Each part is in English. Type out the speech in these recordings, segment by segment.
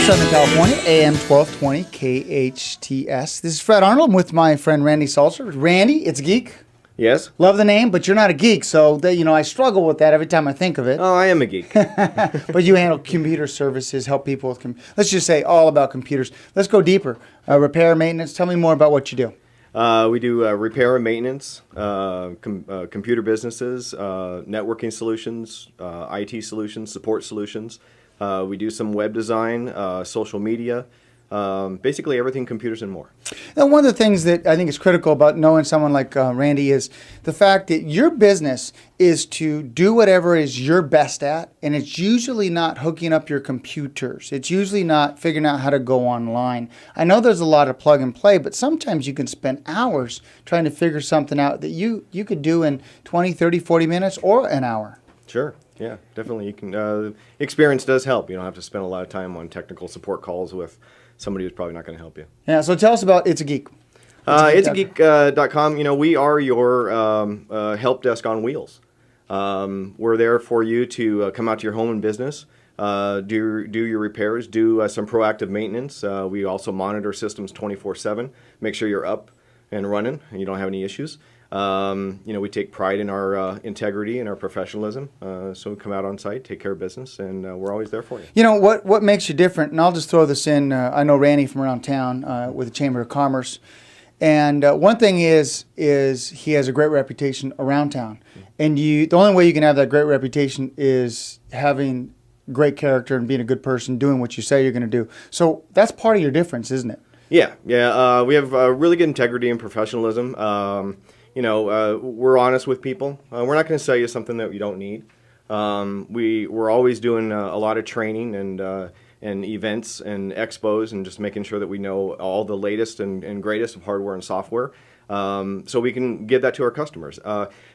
Southern California, AM 1220 KHTS. This is Fred Arnold with my friend Randy Salzer. Randy, it's a geek. Yes. Love the name, but you're not a geek, so I struggle with that every time I think of it. Oh, I am a geek. But you handle computer services, help people with, let's just say all about computers. Let's go deeper. Repair, maintenance. Tell me more about what you do. We do repair and maintenance, computer businesses, networking solutions, IT solutions, support solutions. We do some web design, social media, basically everything computers and more. Now, one of the things that I think is critical about knowing someone like Randy is the fact that your business is to do whatever is you're best at, and it's usually not hooking up your computers. It's usually not figuring out how to go online. I know there's a lot of plug and play, but sometimes you can spend hours trying to figure something out that you could do in 20, 30, 40 minutes or an hour. Sure. Yeah, definitely. You can. Experience does help. You don't have to spend a lot of time on technical support calls with somebody who's probably not going to help you. Yeah. So tell us about It's a Geek. ItssaGeek.com. We are your help desk on wheels. We're there for you to come out to your home and business, do your repairs, do some proactive maintenance. We also monitor systems 24/7, make sure you're up and running and you don't have any issues. We take pride in our integrity and our professionalism. So we come out on site, take care of business, and we're always there for you. You know, what makes you different, and I'll just throw this in, I know Randy from around town with the Chamber of Commerce, and one thing is he has a great reputation around town. And the only way you can have that great reputation is having great character and being a good person, doing what you say you're going to do. So that's part of your difference, isn't it? Yeah. We have really good integrity and professionalism. We're honest with people. We're not going to sell you something that you don't need. We're always doing a lot of training and events and expos and just making sure that we know all the latest and greatest of hardware and software, so we can give that to our customers.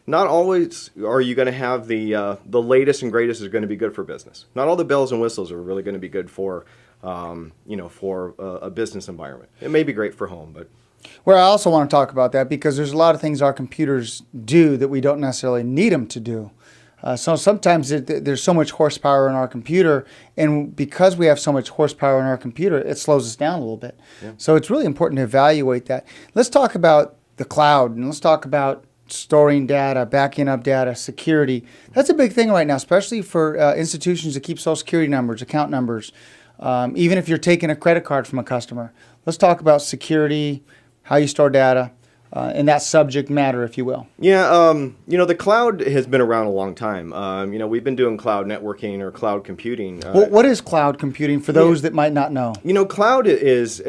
Not always are you going to have the latest and greatest is going to be good for business. Not all the bells and whistles are really going to be good for a business environment. It may be great for home, but. Well, I also want to talk about that because there's a lot of things our computers do that we don't necessarily need them to do. So sometimes there's so much horsepower in our computer, and because we have so much horsepower in our computer, it slows us down a little bit. Yeah. So it's really important to evaluate that. Let's talk about the cloud, and let's talk about storing data, backing up data, security. That's a big thing right now, especially for institutions that keep Social Security numbers, account numbers, even if you're taking a credit card from a customer. Let's talk about security, how you store data, and that subject matter, if you will. Yeah, the cloud has been around a long time. We've been doing cloud networking or cloud computing. What is cloud computing for those that might not know? Cloud is,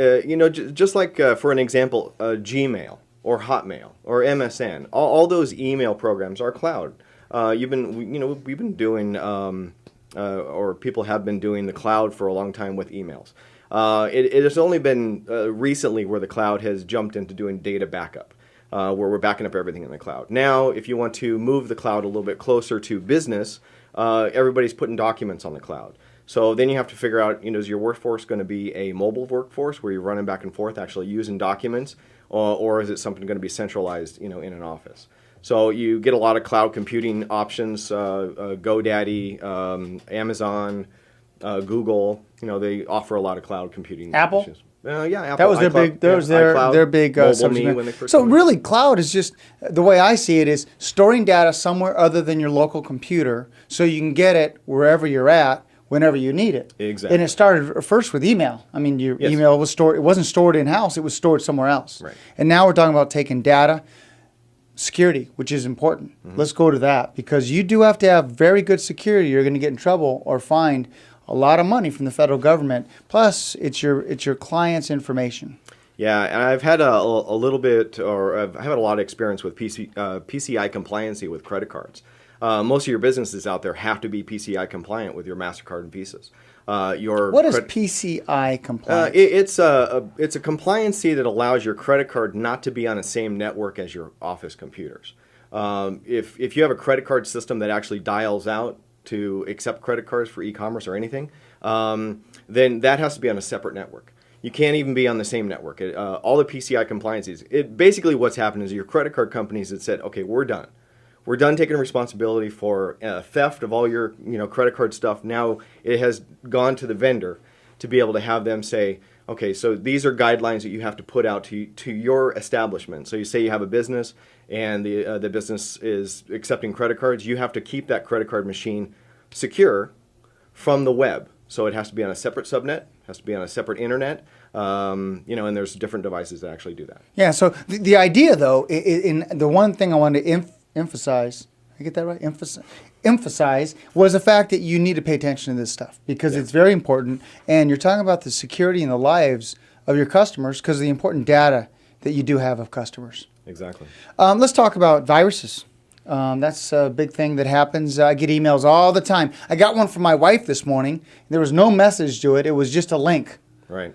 just like, for an example, Gmail or Hotmail or MSN. All those email programs are cloud. We've been doing, or people have been doing the cloud for a long time with emails. It has only been recently where the cloud has jumped into doing data backup, where we're backing up everything in the cloud. Now, if you want to move the cloud a little bit closer to business, everybody's putting documents on the cloud. So then you have to figure out, is your workforce going to be a mobile workforce where you're running back and forth actually using documents, or is it something going to be centralized, in an office? So you get a lot of cloud computing options, GoDaddy, Amazon, Google, they offer a lot of cloud computing. Apple? Options. Yeah, Apple. That was their big. That was their big subject. So really, cloud is just the way I see it is storing data somewhere other than your local computer, so you can get it wherever you're at, whenever you need it. Exactly. And it started first with email. I mean, your email was stored. It wasn't stored in house. It was stored somewhere else. Right. And now we're talking about taking data. Security, which is important. Mm-hmm. Let's go to that because you do have to have very good security. You're going to get in trouble or fined a lot of money from the federal government. Plus, it's your client's information. Yeah, and I've had a little bit, or I've had a lot of experience with PCI compliancy with credit cards. Most of your businesses out there have to be PCI compliant with your MasterCard and Visas. What is PCI compliant? It's a compliancy that allows your credit card not to be on the same network as your office computers. If you have a credit card system that actually dials out to accept credit cards for e-commerce or anything, then that has to be on a separate network. You can't even be on the same network. All the PCI compliances, basically what's happened is your credit card companies had said, okay, we're done. We're done taking responsibility for theft of all your credit card stuff. Now it has gone to the vendor to be able to have them say, okay, so these are guidelines that you have to put out to your establishment. So you say you have a business and the business is accepting credit cards. You have to keep that credit card machine secure from the web. So it has to be on a separate subnet, has to be on a separate internet, and there's different devices that actually do that. Yeah, so the idea, though, in the one thing I wanted to emphasize, I get that right? Emphasize was the fact that you need to pay attention to this stuff because it's very important. And you're talking about the security and the lives of your customers because of the important data that you do have of customers. Exactly. Let's talk about viruses. That's a big thing that happens. I get emails all the time. I got one from my wife this morning. There was no message to it. It was just a link. Right.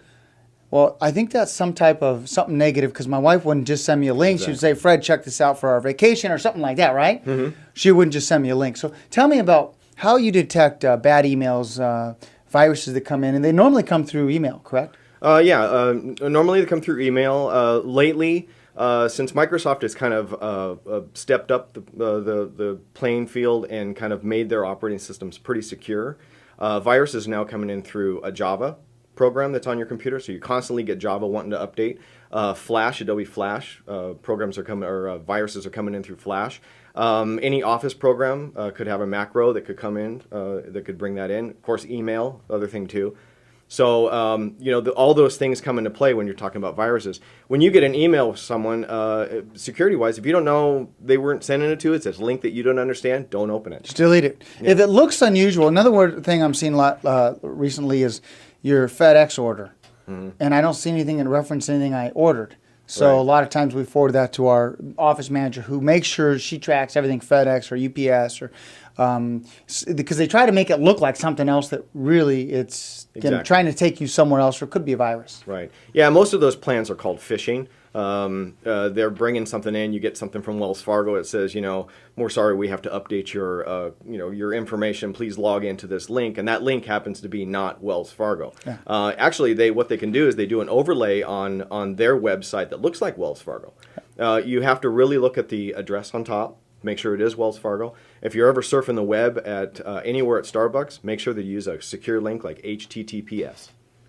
Well, I think that's something negative because my wife wouldn't just send me a link. Exactly. She would say, Fred, check this out for our vacation or something like that, right? Mm-hmm. She wouldn't just send me a link. So tell me about how you detect bad emails, viruses that come in. And they normally come through email, correct? Normally they come through email. Lately, since Microsoft has kind of stepped up the playing field and kind of made their operating systems pretty secure, viruses are now coming in through a Java program that's on your computer, so you constantly get Java wanting to update. Flash, Adobe Flash, viruses are coming in through Flash. Any Office program could have a macro that could come in, that could bring that in. Of course, email, other thing too. So, all those things come into play when you're talking about viruses. When you get an email with someone, security-wise, if you don't know they weren't sending it to, it's a link that you don't understand, don't open it. Just delete it. Yeah. If it looks unusual, another thing I'm seeing a lot recently is your FedEx order. Mm-hmm. And I don't see anything in reference to anything I ordered. So a lot of times we forward that to our office manager who makes sure she tracks everything FedEx or UPS or because they try to make it look like something else that really it's trying to take you somewhere else or it could be a virus. Right. Yeah, most of those plans are called phishing. They're bringing something in. You get something from Wells Fargo. It says, we're sorry, we have to update your information. Please log into this link, and that link happens to be not Wells Fargo. Yeah. Actually, what they can do is they do an overlay on their website that looks like Wells Fargo. You have to really look at the address on top. Make sure it is Wells Fargo. If you're ever surfing the web at anywhere at Starbucks, make sure that you use a secure link like HTTPS.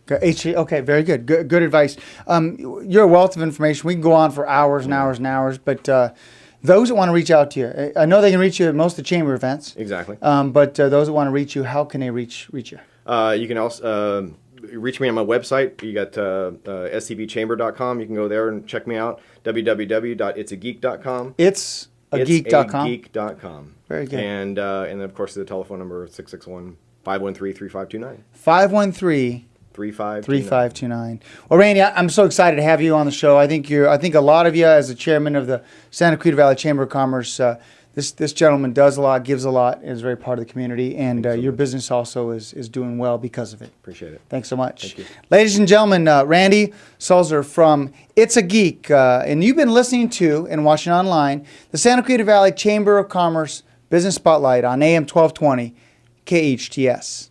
Okay, very good. Good advice. You're a wealth of information. We can go on for hours and hours and hours, but those that want to reach out to you, I know they can reach you at most of the chamber events. Exactly. But those that want to reach you, how can they reach you? You can also reach me on my website. You got scvchamber.com. You can go there and check me out. www.itsageek.com. Itsageek.com. Itsageek.com. Very good. And then, of course, the telephone number 661-513-3529. 513 3529. Well, Randy, I'm so excited to have you on the show. I think a lot of you, as the chairman of the Santa Cruz Valley Chamber of Commerce, this gentleman does a lot, gives a lot, is very part of the community, and your business also is doing well because of it. Appreciate it. Thanks so much. Thank you. Ladies and gentlemen, Randy Salzer from It's a Geek, and you've been listening to and watching online the Santa Cruz Valley Chamber of Commerce Business Spotlight on AM 1220 KHTS.